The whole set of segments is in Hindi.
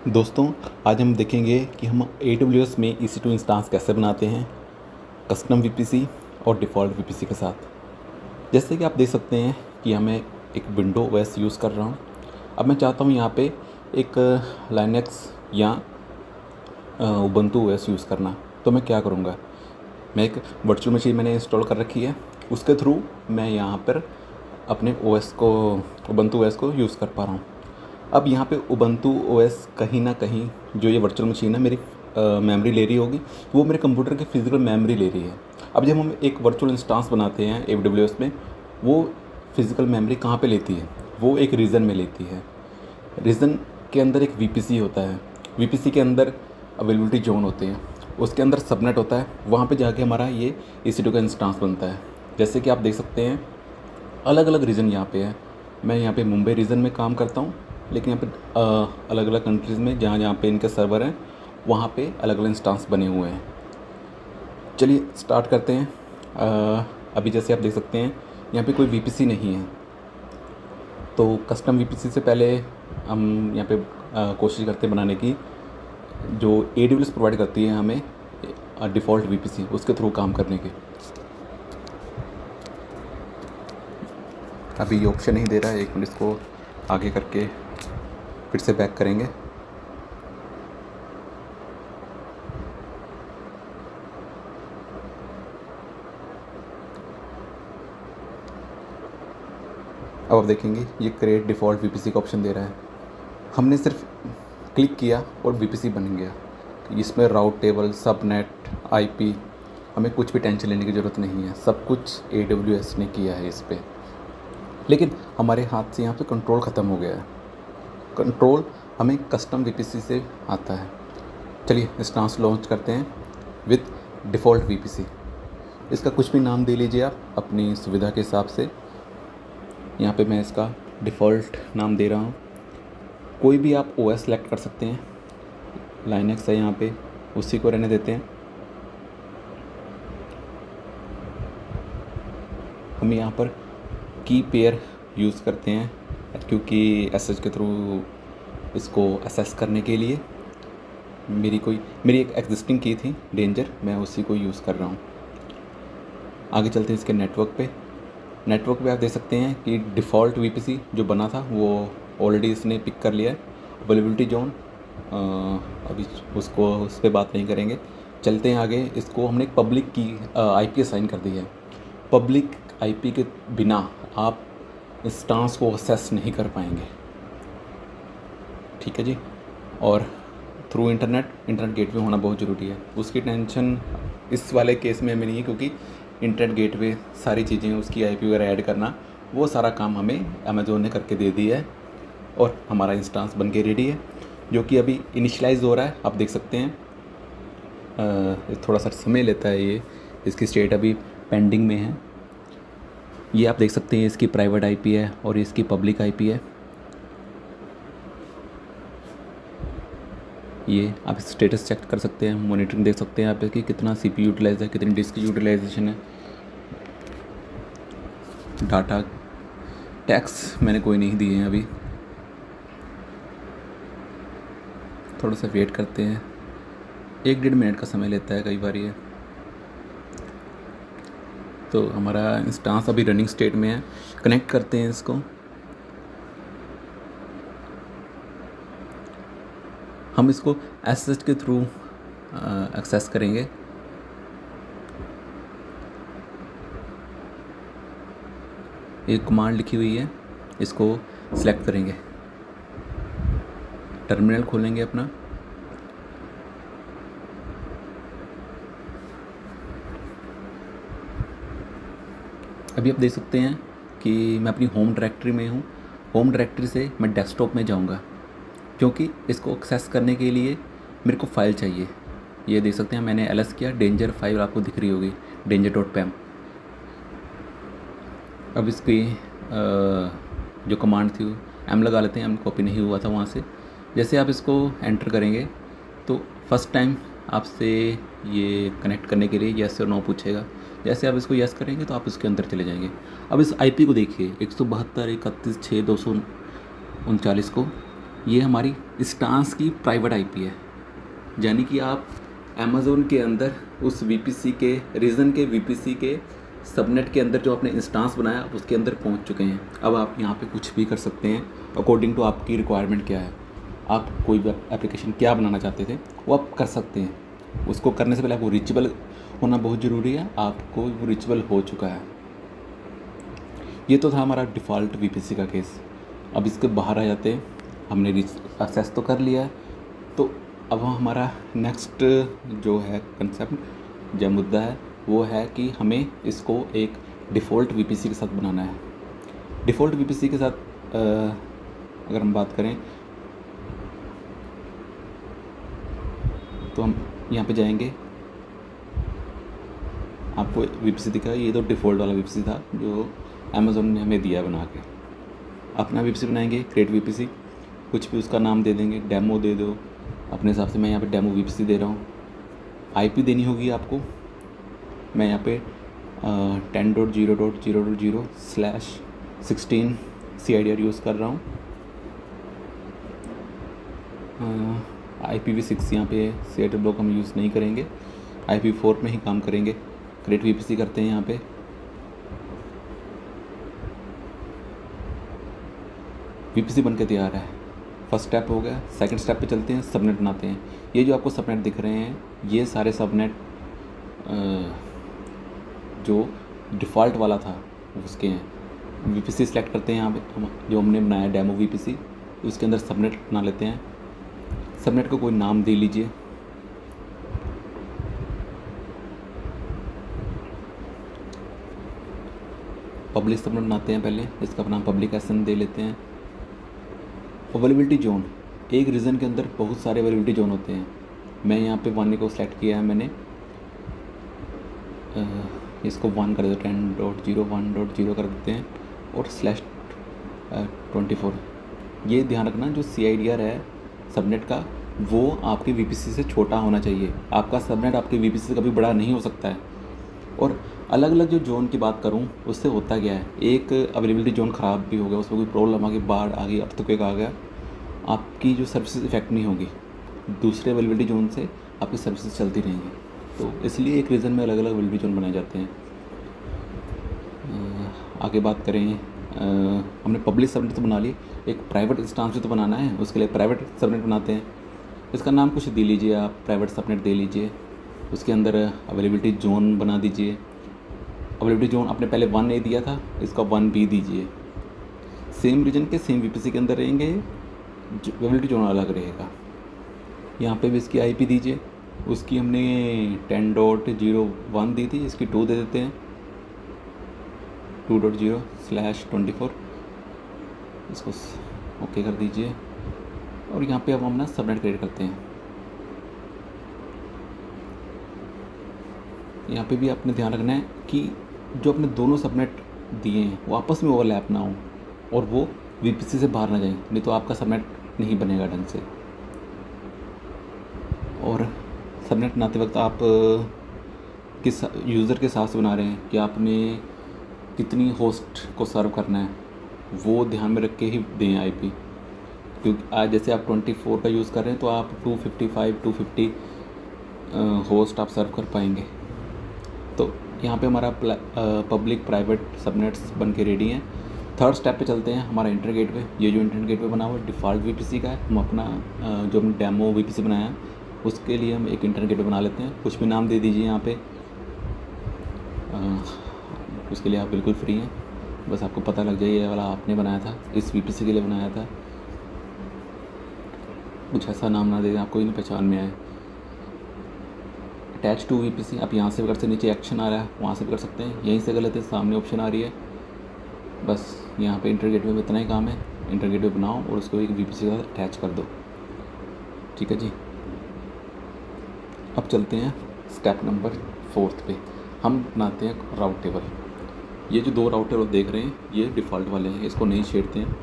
दोस्तों, आज हम देखेंगे कि हम AWS में EC2 इंस्टांस कैसे बनाते हैं कस्टम VPC और डिफ़ॉल्ट VPC के साथ। जैसे कि आप देख सकते हैं कि हमें एक विंडो OS यूज़ कर रहा हूँ। अब मैं चाहता हूँ यहाँ पे एक लाइनक्स या उबंटू OS यूज़ करना। तो मैं क्या करूँगा, मैं एक वर्चुअल मशीन मैंने इंस्टॉल कर रखी है, उसके थ्रू मैं यहाँ पर अपने OS को उबंटू OS को यूज़ कर पा रहा हूँ। अब यहाँ पे उबंटू OS कहीं ना कहीं जो ये वर्चुअल मशीन है मेरी मेमोरी ले रही होगी, वो मेरे कंप्यूटर की फ़िज़िकल मेमोरी ले रही है। अब जब हम एक वर्चुअल इंस्टांस बनाते हैं AWS में, वो फ़िज़िकल मेमोरी कहाँ पे लेती है, वो एक रीजन में लेती है। रीजन के अंदर एक VPC होता है, VPC के अंदर अवेलेबिलिटी जोन होते हैं, उसके अंदर सबनेट होता है, वहाँ पे जाके हमारा ये EC2 का इंस्टांस बनता है। जैसे कि आप देख सकते हैं अलग अलग रीजन यहाँ पे है। मैं यहाँ पे मुंबई रीजन में काम करता हूँ, लेकिन यहाँ पे अलग अलग कंट्रीज़ में जहाँ जहाँ पे इनके सर्वर हैं, वहाँ पे अलग अलग इंस्टांस बने हुए हैं। चलिए स्टार्ट करते हैं। अभी जैसे आप देख सकते हैं यहाँ पे कोई VPC नहीं है, तो कस्टम VPC से पहले हम यहाँ पे कोशिश करते हैं बनाने की, जो AWS प्रोवाइड करती है हमें डिफ़ॉल्ट VPC, उसके थ्रू काम करने के। अभी ये ऑप्शन नहीं दे रहा है, एक मिनट इसको आगे करके फिर से बैक करेंगे। अब आप देखेंगे ये क्रिएट डिफ़ॉल्ट VPC का ऑप्शन दे रहा है। हमने सिर्फ क्लिक किया और VPC बन गया। इसमें राउट टेबल, सबनेट, IP, हमें कुछ भी टेंशन लेने की ज़रूरत नहीं है, सब कुछ AWS ने किया है इस पर। लेकिन हमारे हाथ से यहाँ पे कंट्रोल ख़त्म हो गया है। कंट्रोल हमें कस्टम VPC से आता है। चलिए इंस्टांस लॉन्च करते हैं विद डिफ़ॉल्ट VPC। इसका कुछ भी नाम दे लीजिए आप अपनी सुविधा के हिसाब से। यहाँ पे मैं इसका डिफ़ॉल्ट नाम दे रहा हूँ। कोई भी आप OS सेलेक्ट कर सकते हैं, लाइनक्स है यहाँ पे, उसी को रहने देते हैं। हम यहाँ पर की पेयर यूज़ करते हैं क्योंकि SSH के थ्रू इसको असेस करने के लिए मेरी एक एग्जिस्टिंग की थी डेंजर, मैं उसी को यूज़ कर रहा हूँ। आगे चलते हैं इसके नेटवर्क पे आप देख सकते हैं कि डिफ़ॉल्ट VPC जो बना था वो ऑलरेडी इसने पिक कर लिया है। अवेलेबिलिटी जोन अभी उस पर बात नहीं करेंगे। चलते हैं आगे। इसको हमने एक पब्लिक की IP असाइन कर दी है। पब्लिक IP के बिना आप इंस्टांस को असेस नहीं कर पाएंगे, ठीक है जी। और थ्रू इंटरनेट गेटवे होना बहुत ज़रूरी है। उसकी टेंशन इस वाले केस में हमें नहीं है, क्योंकि इंटरनेट गेटवे सारी चीज़ें उसकी IP वगैरह ऐड करना, वो सारा काम हमें अमेज़ोन ने करके दे दिया है और हमारा इंस्टांस बन के रेडी है, जो कि अभी इनिशियलाइज हो रहा है। आप देख सकते हैं थोड़ा सा समय लेता है ये, इसकी स्टेट अभी पेंडिंग में है। ये आप देख सकते हैं इसकी प्राइवेट IP है और इसकी पब्लिक IP है। ये आप स्टेटस चेक कर सकते हैं, मॉनिटरिंग देख सकते हैं आप कि कितना CPU यूटिलाइज है, कितनी डिस्क यूटिलाइजेशन है। डाटा टैक्स मैंने कोई नहीं दिए हैं अभी, थोड़ा सा वेट करते हैं। 1-1.5 मिनट का समय लेता है कई बार ये। तो हमारा इंस्टांस अभी रनिंग स्टेट में है। कनेक्ट करते हैं इसको। हम इसको SSH के थ्रू एक्सेस करेंगे। एक कमांड लिखी हुई है, इसको सिलेक्ट करेंगे, टर्मिनल खोलेंगे अपना। अभी आप देख सकते हैं कि मैं अपनी होम डायरेक्टरी में हूँ। होम डायरेक्टरी से मैं डेस्कटॉप में जाऊँगा, क्योंकि इसको एक्सेस करने के लिए मेरे को फ़ाइल चाहिए। ये देख सकते हैं मैंने LS किया, डेंजर फाइल आपको दिख रही होगी, danger.pem। अब इसकी जो कमांड थी M लगा लेते हैं, M कॉपी नहीं हुआ था वहाँ से। जैसे आप इसको एंटर करेंगे तो फर्स्ट टाइम आपसे ये कनेक्ट करने के लिए येस और नो पूछेगा। जैसे आप इसको येस करेंगे तो आप इसके अंदर चले जाएंगे। अब इस IP को देखिए 172.168.239 को ये हमारी इंस्टांस की प्राइवेट आईपी है, यानी कि आप अमेज़ोन के अंदर उस वीपीसी के रीजन के वीपीसी के सबनेट के अंदर जो आपने इंस्टांस बनाया उसके अंदर पहुंच चुके हैं। अब आप यहाँ पे कुछ भी कर सकते हैं अकॉर्डिंग टू आपकी रिक्वायरमेंट क्या है। आप कोई भी एप्लीकेशन क्या बनाना चाहते थे वो आप कर सकते हैं। उसको करने से पहले आपको रीचेबल होना बहुत ज़रूरी है, आपको वो रीचेबल हो चुका है। ये तो था हमारा डिफ़ॉल्ट वीपीसी का केस। अब इसके बाहर आ जाते हैं, हमने एक्सेस तो कर लिया है, तो अब हमारा नेक्स्ट जो है कंसेप्ट जो मुद्दा है वो है कि हमें इसको एक डिफ़ॉल्ट वीपीसी के साथ बनाना है। डिफ़ॉल्ट वीपीसी के साथ अगर हम बात करें तो हम यहाँ पे जाएंगे, आपको वीपीसी दिखा है, ये तो डिफ़ॉल्ट वाला वीपीसी था जो अमेज़ोन ने हमें दिया बना के। अपना वीपीसी बनाएंगे, क्रिएट वीपीसी, कुछ भी उसका नाम दे देंगे, डेमो दे दो अपने हिसाब से। मैं यहाँ पे डेमो वीपीसी दे रहा हूँ। आईपी देनी होगी आपको, मैं यहाँ पे 10.0.0.0/16 CIDR यूज़ कर रहा हूँ। IPv6 यहाँ पे है, CIDR ब्लॉक हम यूज़ नहीं करेंगे, IPv4 में ही काम करेंगे। क्रिएट वीपीसी करते हैं यहाँ पे। वीपीसी बन के तैयार है, फर्स्ट स्टेप हो गया। सेकंड स्टेप पे चलते हैं, सबनेट बनाते हैं। ये जो आपको सबनेट दिख रहे हैं ये सारे सबनेट जो डिफ़ॉल्ट वाला था उसके हैं। वीपीसी सेलेक्ट करते हैं यहाँ पे, जो हमने बनाया डेमो वीपीसी, उसके अंदर सबनेट बना लेते हैं। सबनेट को कोई नाम दे लीजिए, पब्लिक सबनेट बनाते हैं पहले, इसका नाम पब्लिक एसएन दे लेते हैं। अवेलेबिलिटी जोन, एक रीजन के अंदर बहुत सारे अवेलेबिलिटी जोन होते हैं। मैं यहाँ पे 1 को सिलेक्ट किया है मैंने, इसको 1 कर देते, 10.0.1.0 कर देते हैं और /24। ये ध्यान रखना जो CIDR है सबनेट का वो आपके वीपीसी से छोटा होना चाहिए। आपका सबनेट आपके वीपीसी से कभी बड़ा नहीं हो सकता है। और अलग अलग जो जोन की बात करूँ उससे होता क्या है, एक अवेलेबिलिटी जोन ख़राब भी हो गया, उसमें कोई प्रॉब्लम आ गई, बाढ़ आ गई, अर्थक्वेक आ गया, आपकी जो सर्विसेज इफेक्ट नहीं होगी, दूसरे अवेलेबिलिटी जोन से आपकी सर्विसेज चलती रहेंगी। तो इसलिए एक रीज़न में अलग अलग अवेलेबिलिटी जोन बनाए जाते हैं। आगे बात करें, हमने पब्लिक सबनेट तो बना ली, एक प्राइवेट इंस्टांस भी तो बनाना है, उसके लिए प्राइवेट सबनेट बनाते हैं। इसका नाम कुछ दे लीजिए आप, प्राइवेट सबनेट दे लीजिए, उसके अंदर अवेलेबिलिटी जोन बना दीजिए। अवेलेबिलिटी जोन आपने पहले 1A दिया था, इसका 1B दीजिए। सेम रीजन के सेम वीपीसी के अंदर रहेंगे, अवेलेबिलिटी जोन अलग रहेगा। यहाँ पे भी इसकी आईपी दीजिए, उसकी हमने 10.0.1 दी थी, इसकी 2 दे देते हैं, 2.0/24। इसको ओके कर दीजिए और यहाँ पे अब हम ना सबनेट क्रिएट करते हैं। यहाँ पे भी आपने ध्यान रखना है कि जो अपने दोनों सबनेट दिए हैं वो आपस में ओवरलैप ना हो और वो वीपीसी से बाहर ना जाए, नहीं तो आपका सबनेट नहीं बनेगा ढंग से। और सबनेट बनाते वक्त आप किस यूज़र के साथ बना रहे हैं, कि आपने कितनी होस्ट को सर्व करना है वो ध्यान में रख के ही दें आईपी। क्योंकि आज जैसे आप 24 का यूज़ कर रहे हैं तो आप 250 होस्ट आप सर्व कर पाएंगे। तो यहाँ पे हमारा पब्लिक प्राइवेट सबनेट्स बन के रेडी हैं। थर्ड स्टेप पे चलते हैं, हमारा इंटरनेट गेटवे। ये जो इंटरनेट गेटवे बना हुआ है डिफ़ॉल्ट वीपीसी का है। हम अपना जो हमने डेमो वीपीसी बनाया है उसके लिए हम एक इंटरनेट गेटवे बना लेते हैं। कुछ भी नाम दे दीजिए यहाँ पे, उसके लिए आप बिल्कुल फ्री हैं, बस आपको पता लग जाए ये वाला आपने बनाया था, इस वीपीसी के लिए बनाया था। कुछ ऐसा नाम ना दे आपको ही नहीं पहचान में आए। अटैच टू वीपीसी आप यहाँ से भी कर सकते, नीचे एक्शन आ रहा है वहाँ से भी कर सकते हैं, यहीं से कर लेते हैं, सामने ऑप्शन आ रही है। बस यहाँ पे इंटरनेट गेटवे में इतना ही काम है, इंटरनेट गेटवे बनाओ और उसको एक वीपीसी के साथ अटैच कर दो। ठीक है जी। अब चलते हैं स्टेप नंबर 4 पे, हम बनाते हैं राउट टेबल। ये जो 2 राउट टेबल देख रहे हैं ये डिफ़ॉल्ट वाले हैं, इसको नहीं छेड़ते हैं,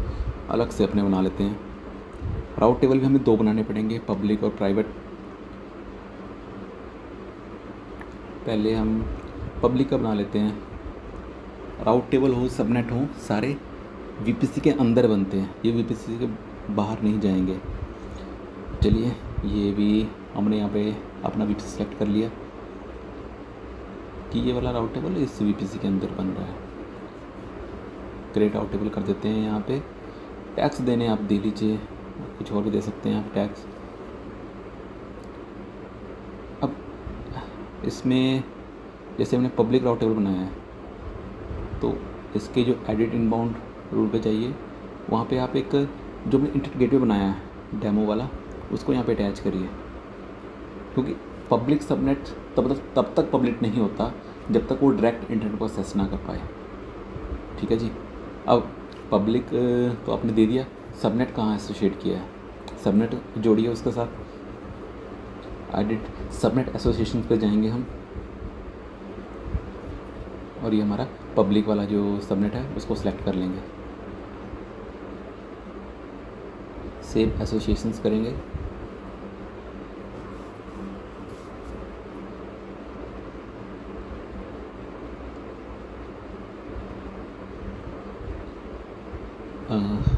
अलग से अपने बना लेते हैं। राउट टेबल भी हमें 2 बनाने पड़ेंगे, पब्लिक और प्राइवेट। पहले हम पब्लिक का बना लेते हैं। राउट टेबल हो, सबनेट हो, सारे वीपीसी के अंदर बनते हैं। ये वीपीसी के बाहर नहीं जाएंगे। चलिए, ये भी हमने यहाँ पे अपना VPC सेलेक्ट कर लिया कि ये वाला राउट टेबल इस VPC के अंदर बन रहा है। क्रिएट राउट टेबल कर देते हैं। यहाँ पे टैग्स देने आप दे लीजिए, कुछ और भी दे सकते हैं आप टैग्स। अब इसमें जैसे हमने पब्लिक राउट टेबल बनाया है, तो इसके जो एडिट इनबाउंड रूल पे चाहिए, वहाँ पे आप एक जो हमने इंटरनेट गेटवे बनाया है डेमो वाला, उसको यहाँ पे अटैच करिए, क्योंकि पब्लिक सबनेट तब तक पब्लिक नहीं होता जब तक वो डायरेक्ट इंटरनेट को एक्सेस ना कर पाए। ठीक है जी। अब पब्लिक तो आपने दे दिया, सबनेट कहाँ एसोशिएट किया है, सबनेट जोड़िए उसके साथ। एडिट सबनेट एसोसिएशन पे जाएंगे हम, और ये हमारा पब्लिक वाला जो सबनेट है उसको सिलेक्ट कर लेंगे। सेव एसोसिएशंस करेंगे।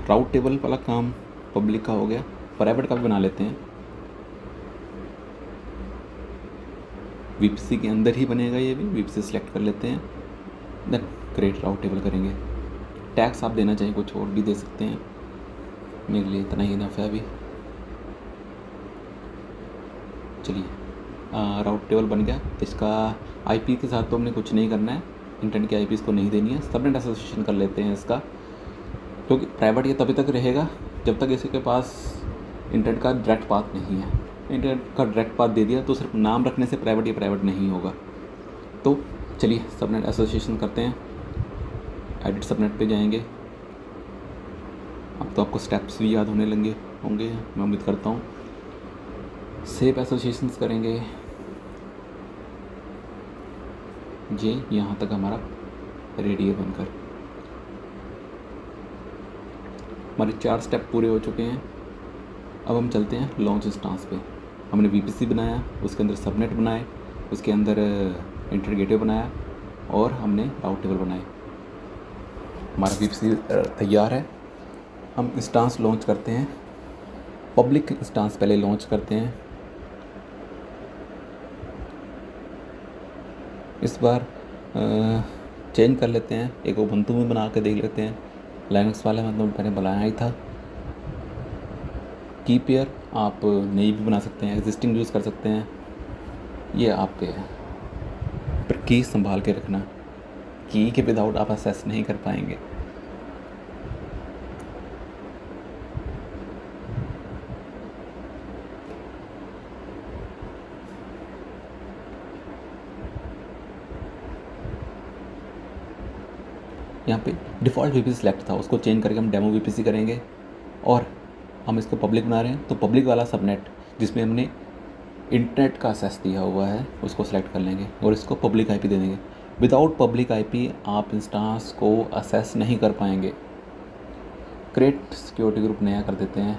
राउट टेबल वाला काम पब्लिक का हो गया, प्राइवेट का भी बना लेते हैं। VPC के अंदर ही बनेगा ये भी, VPC सिलेक्ट कर लेते हैं, देन क्रिएट राउट टेबल करेंगे। टैग्स आप देना चाहिए, कुछ और भी दे सकते हैं, मेरे लिए इतना ही इनफ है अभी। चलिए, राउट टेबल बन गया। इसका IP के साथ तो हमने कुछ नहीं करना है, इंटरनेट की IP इसको नहीं देनी है। सबनेट एसोसिएशन कर लेते हैं इसका, क्योंकि प्राइवेट ये तभी तक रहेगा जब तक इसके पास इंटरनेट का डायरेक्ट पाथ नहीं है। इंटरनेट का डायरेक्ट पाथ दे दिया तो सिर्फ नाम रखने से प्राइवेट या प्राइवेट नहीं होगा। तो चलिए सबनेट एसोसिएशन करते हैं। एडिट सबनेट पे जाएंगे। अब तो आपको स्टेप्स भी याद होने लगे होंगे, मैं उम्मीद करता हूँ। सेव एसोसिएशंस करेंगे। ये यहाँ तक हमारा रेडी है बनकर। हमारे 4 स्टेप पूरे हो चुके हैं। अब हम चलते हैं लॉन्च इंस्टांस पे। हमने VPC बनाया, उसके अंदर सबनेट बनाए, उसके अंदर इंटरनेट गेटवे बनाया, और हमने राउट टेबल बनाए। हमारा VPC तैयार है। हम इंस्टांस लॉन्च करते हैं। पब्लिक इंस्टांस पहले लॉन्च करते हैं। इस बार चेंज कर लेते हैं, एक उबंटू में बना के देख लेते हैं। लाइनक्स वाला मतलब मैंने बनाया ही था। की पेयर आप नई भी बना सकते हैं, एग्जिस्टिंग यूज़ कर सकते हैं, ये आपके है। पर की संभाल के रखना, की के विदाउट आप एक्सेस नहीं कर पाएंगे। यहाँ पे डिफ़ॉल्ट VPC सिलेक्ट था, उसको चेंज करके हम डेमो VPC करेंगे, और हम इसको पब्लिक बना रहे हैं तो पब्लिक वाला सबनेट जिसमें हमने इंटरनेट का एक्सेस दिया हुआ है उसको सिलेक्ट कर लेंगे और इसको पब्लिक IP दे देंगे। विदाउट पब्लिक IP आप इंस्टांस को एक्सेस नहीं कर पाएंगे। क्रिएट सिक्योरिटी ग्रुप नया कर देते हैं,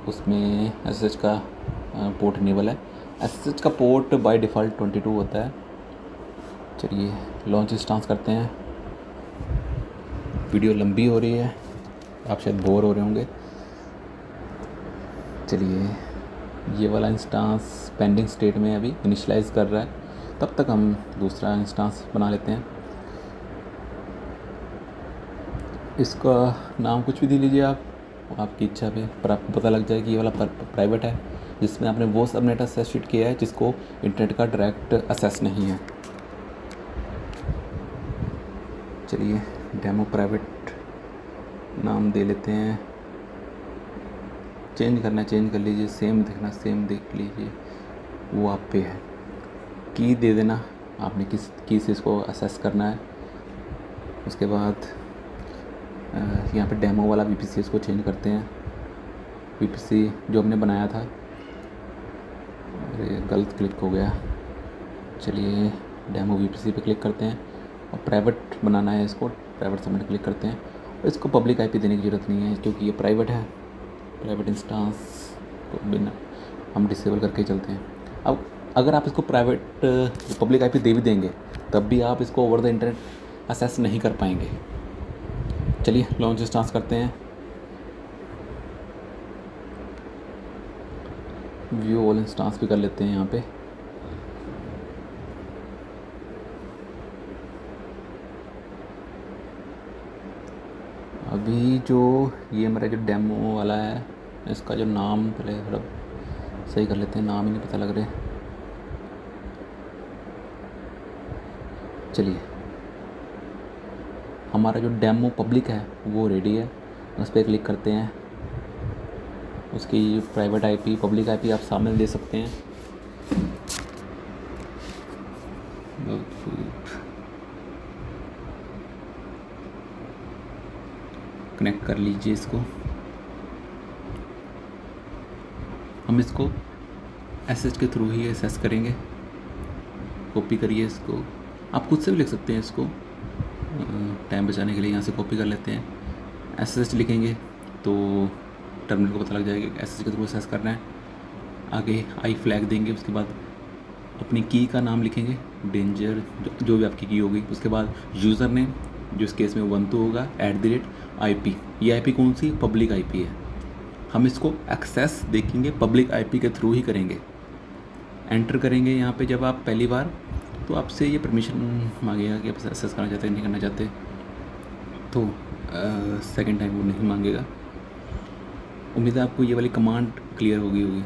उसमें SSH का पोर्ट इनेबल है। SSH का पोर्ट बाय डिफ़ॉल्ट 22 होता है। चलिए लॉन्च इंस्टांस करते हैं। वीडियो लंबी हो रही है, आप शायद बोर हो रहे होंगे। चलिए, ये वाला इंस्टांस पेंडिंग स्टेट में अभी इनिशियलाइज़ कर रहा है, तब तक हम दूसरा इंस्टांस बना लेते हैं। इसका नाम कुछ भी दे लीजिए आप, आपकी इच्छा पे, पर आपको पता लग जाए कि ये वाला प्राइवेट है, जिसमें आपने वो सबनेट एसोसिएट किया है जिसको इंटरनेट का डायरेक्ट एक्सेस नहीं है। चलिए डेमो प्राइवेट नाम दे लेते हैं। चेंज करना चेंज कर लीजिए, सेम देखना सेम देख लीजिए, वो आप पे है। की दे देना, आपने किस की से इसको एक्सेस करना है। उसके बाद यहाँ पे डेमो वाला VPC इसको चेंज करते हैं। VPC जो हमने बनाया था, अरे गलत क्लिक हो गया। चलिए डेमो VPC पे क्लिक करते हैं और प्राइवेट बनाना है इसको, प्राइवेट सबमिट क्लिक करते हैं। और इसको पब्लिक IP देने की ज़रूरत नहीं है क्योंकि ये प्राइवेट है। प्राइवेट इंस्टांस को बिना हम डिसेबल करके चलते हैं। अब अगर आप इसको प्राइवेट पब्लिक IP दे भी देंगे तब भी आप इसको ओवर द इंटरनेट एक्सेस नहीं कर पाएंगे। चलिए लॉन्च इंस्टांस करते हैं। व्यू ऑल इंस्टांस भी कर लेते हैं यहाँ पे। अभी जो ये मेरा जो डेमो वाला है, इसका जो नाम पहले थोड़ा सही कर लेते हैं, नाम ही नहीं पता लग रहे। चलिए, हमारा जो डेमो पब्लिक है वो रेडी है, उस पर क्लिक करते हैं। उसकी प्राइवेट आईपी, पब्लिक आईपी आप सामने दे सकते हैं। कनेक्ट कर लीजिए इसको। हम इसको एसएच के थ्रू ही एसेस करेंगे। कॉपी करिए इसको, आप खुद से भी लिख सकते हैं इसको, टाइम बचाने के लिए यहाँ से कॉपी कर लेते हैं। एसएच लिखेंगे तो टर्मिनल को पता लग जाएगा कि एसएच के थ्रू एसेस करना है। आगे आई फ्लैग देंगे, उसके बाद अपनी की का नाम लिखेंगे, डेंजर जो भी आपकी की होगी। उसके बाद यूज़र नेम, जो इस केस में 12 होगा, @IP। ये आईपी कौन सी? पब्लिक आईपी है। हम इसको एक्सेस देखेंगे पब्लिक आईपी के थ्रू ही करेंगे। एंटर करेंगे यहाँ पे जब आप पहली बार, तो आपसे ये परमिशन मांगेगा कि आप एक्सेस करना चाहते हैं नहीं करना चाहते, तो सेकंड टाइम वो नहीं मांगेगा। उम्मीद है आपको ये वाली कमांड क्लियर होगी।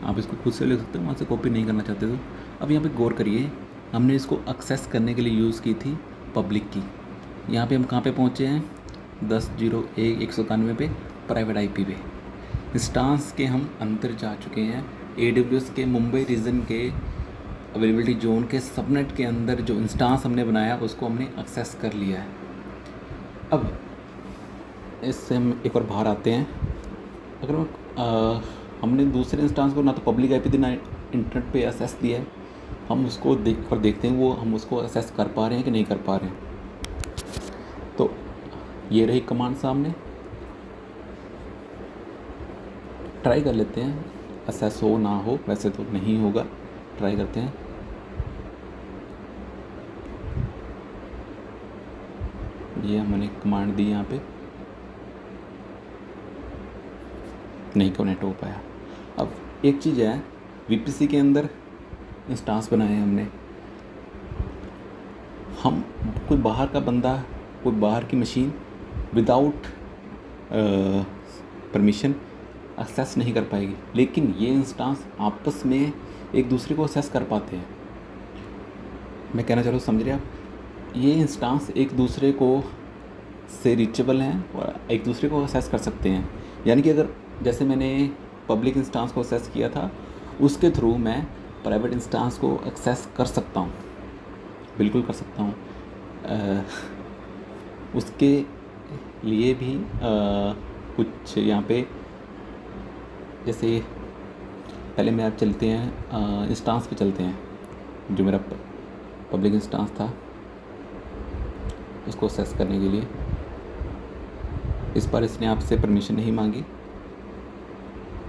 आप इसको खुद से लिख सकते हो, वहाँ से कॉपी नहीं करना चाहते तो। अब यहाँ पे गौर करिए, हमने इसको एक्सेस करने के लिए यूज़ की थी पब्लिक की। यहाँ पे हम कहाँ पे पहुँचे हैं? 10.0.1.191 पे, प्राइवेट आईपी पे। इंस्टांस के हम अंदर जा चुके हैं। AWS के मुंबई रीजन के अवेलेबिलिटी जोन के सबनेट के अंदर जो इंस्टांस हमने बनाया उसको हमने एक्सेस कर लिया है। अब इससे हम एक बार बाहर आते हैं। अगर हमने दूसरे इंस्टांस को ना तो पब्लिक आईपी देना, इंटरनेट पे एक्सेस दिया है, हम उसको देखते हैं वो हम उसको एक्सेस कर पा रहे हैं कि नहीं कर पा रहे हैं। तो ये रही कमांड सामने, ट्राई कर लेते हैं, एक्सेस हो ना हो, वैसे तो नहीं होगा, ट्राई करते हैं। ये हमने कमांड दी, यहाँ पे नहीं कनेक्ट हो पाया। अब एक चीज़ है, VPC के अंदर इंस्टांस बनाए हैं हमने। हम कोई बाहर का बंदा, कोई बाहर की मशीन विदाउट परमिशन एक्सेस नहीं कर पाएगी, लेकिन ये इंस्टांस आपस में एक दूसरे को एक्सेस कर पाते हैं। मैं कहना चाह रहा हूँ, समझ रहे आप? ये इंस्टांस एक दूसरे को से रीचेबल हैं और एक दूसरे को एक्सेस कर सकते हैं। यानी कि अगर जैसे मैंने पब्लिक इंस्टांस को एक्सेस किया था, उसके थ्रू मैं प्राइवेट इंस्टांस को एक्सेस कर सकता हूँ, बिल्कुल कर सकता हूँ। उसके लिए भी कुछ यहाँ पे, जैसे पहले मैं आप चलते हैं इंस्टांस पे चलते हैं। जो मेरा पब्लिक इंस्टांस था उसको एक्सेस करने के लिए, इस बार इसने आपसे परमिशन नहीं मांगी।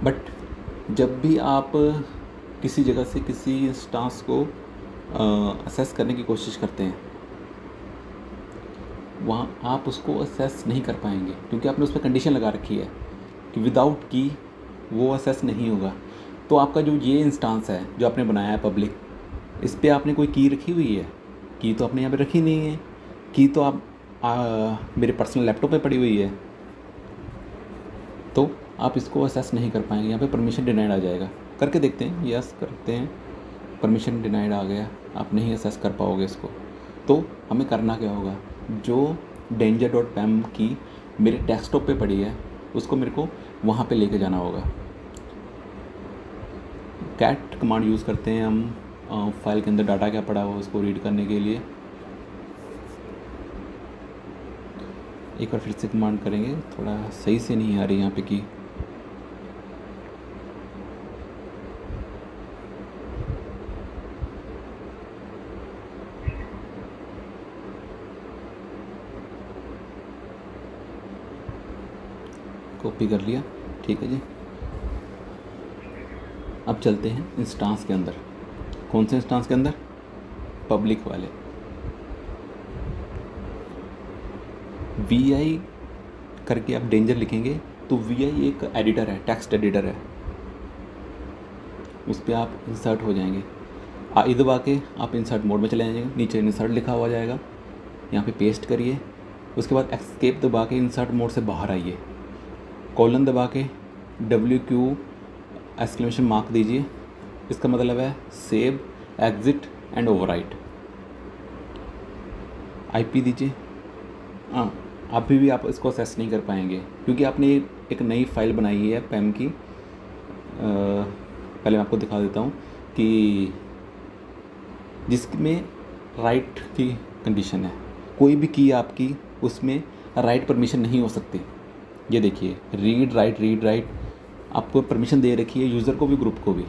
बट जब भी आप किसी जगह से किसी इंस्टांस को एक्सेस करने की कोशिश करते हैं, वहाँ आप उसको एक्सेस नहीं कर पाएंगे, क्योंकि आपने उस पर कंडीशन लगा रखी है कि विदाउट की वो एक्सेस नहीं होगा। तो आपका जो ये इंस्टांस है जो आपने बनाया है पब्लिक, इस पर आपने कोई की रखी हुई है? की तो आपने यहाँ पे रखी नहीं है। की तो आप मेरे पर्सनल लैपटॉप पे पड़ी हुई है, तो आप इसको एक्सेस नहीं कर पाएंगे। यहाँ पे परमिशन डिनाइड आ जाएगा। करके देखते हैं, यस करते हैं, परमिशन डिनाइड आ गया, आप नहीं एक्सेस कर पाओगे इसको। तो हमें करना क्या होगा? जो danger.pem की मेरे डेस्कटॉप पे पड़ी है, उसको मेरे को वहाँ पे लेके जाना होगा। कैट कमांड यूज़ करते हैं हम फाइल के अंदर डाटा क्या पड़ा हुआ उसको रीड करने के लिए। एक बार फिर से कमांड करेंगे, थोड़ा सही से नहीं आ रही यहाँ पे की। कॉपी कर लिया, ठीक है जी। अब चलते हैं इंस्टांस के अंदर। कौन से इंस्टांस के अंदर? पब्लिक वाले। VI करके आप डेंजर लिखेंगे तो VI एक एडिटर है, टेक्स्ट एडिटर है, उस पर आप इंसर्ट हो जाएंगे। आई दबा के आप इंसर्ट मोड में चले जाएंगे, नीचे इंसर्ट लिखा हुआ जाएगा, यहाँ पे पेस्ट करिए। उसके बाद एस्केप दबा के इंसर्ट मोड से बाहर आइए, कॉलन दबा के WQ एक्सक्लेमेशन मार्क दीजिए। इसका मतलब है save, exit and overwrite. IP दीजिए। हाँ, अभी भी आप इसको असेस नहीं कर पाएंगे क्योंकि आपने एक नई फाइल बनाई है पैम की। पहले मैं आपको दिखा देता हूँ कि जिसमें राइट की कंडीशन है, कोई भी की आपकी उसमें राइट परमिशन नहीं हो सकती। ये देखिए, रीड राइट आपको परमिशन दे रखी है, यूज़र को भी ग्रुप को भी।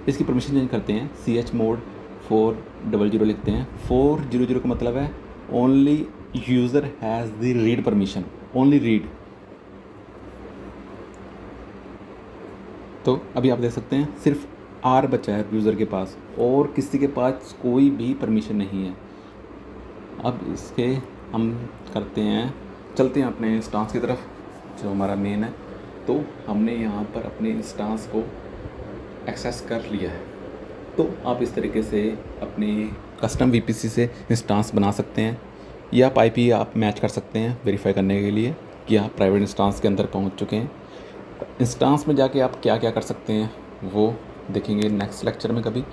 इसकी परमिशन चेंज करते हैं, CH मोड 400 लिखते हैं। 400 का मतलब है only user has the read permission, only read. तो अभी आप देख सकते हैं सिर्फ R बचा है यूज़र के पास और किसी के पास कोई भी परमिशन नहीं है। अब इसके हम करते हैं, चलते हैं अपने इंस्टांस की तरफ जो हमारा मेन है। तो हमने यहाँ पर अपने इंस्टांस को एक्सेस कर लिया है। तो आप इस तरीके से अपने कस्टम VPC से इंस्टांस बना सकते हैं, या आप IP आप मैच कर सकते हैं वेरीफाई करने के लिए कि आप प्राइवेट इंस्टांस के अंदर पहुँच चुके हैं। इंस्टांस में जाके आप क्या क्या कर सकते हैं वो देखेंगे नेक्स्ट लेक्चर में कभी।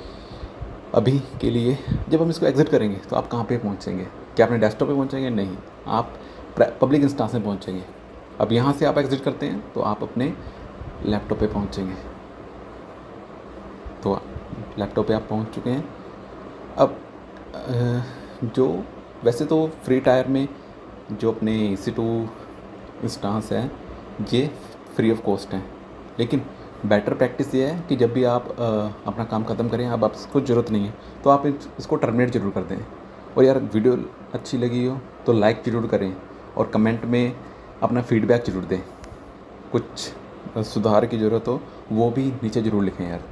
अभी के लिए जब हम इसको एग्जिट करेंगे तो आप कहाँ पे पहुँचेंगे? क्या अपने डेस्कटॉप पे पहुँचेंगे? नहीं, आप पब्लिक इंस्टांस में पहुँचेंगे। अब यहाँ से आप एग्जिट करते हैं तो आप अपने लैपटॉप पे पहुँचेंगे। तो लैपटॉप पे आप पहुँच चुके हैं। अब जो वैसे तो फ्री टायर में जो अपने EC2 इंस्टांस है ये फ्री ऑफ कॉस्ट हैं, लेकिन बेटर प्रैक्टिस ये है कि जब भी आप अपना काम ख़त्म करें, अब आपको ज़रूरत नहीं है तो आप इसको टर्मिनेट ज़रूर कर दें। और यार वीडियो अच्छी लगी हो तो लाइक ज़रूर करें और कमेंट में अपना फीडबैक ज़रूर दें। कुछ सुधार की ज़रूरत हो वो भी नीचे ज़रूर लिखें यार।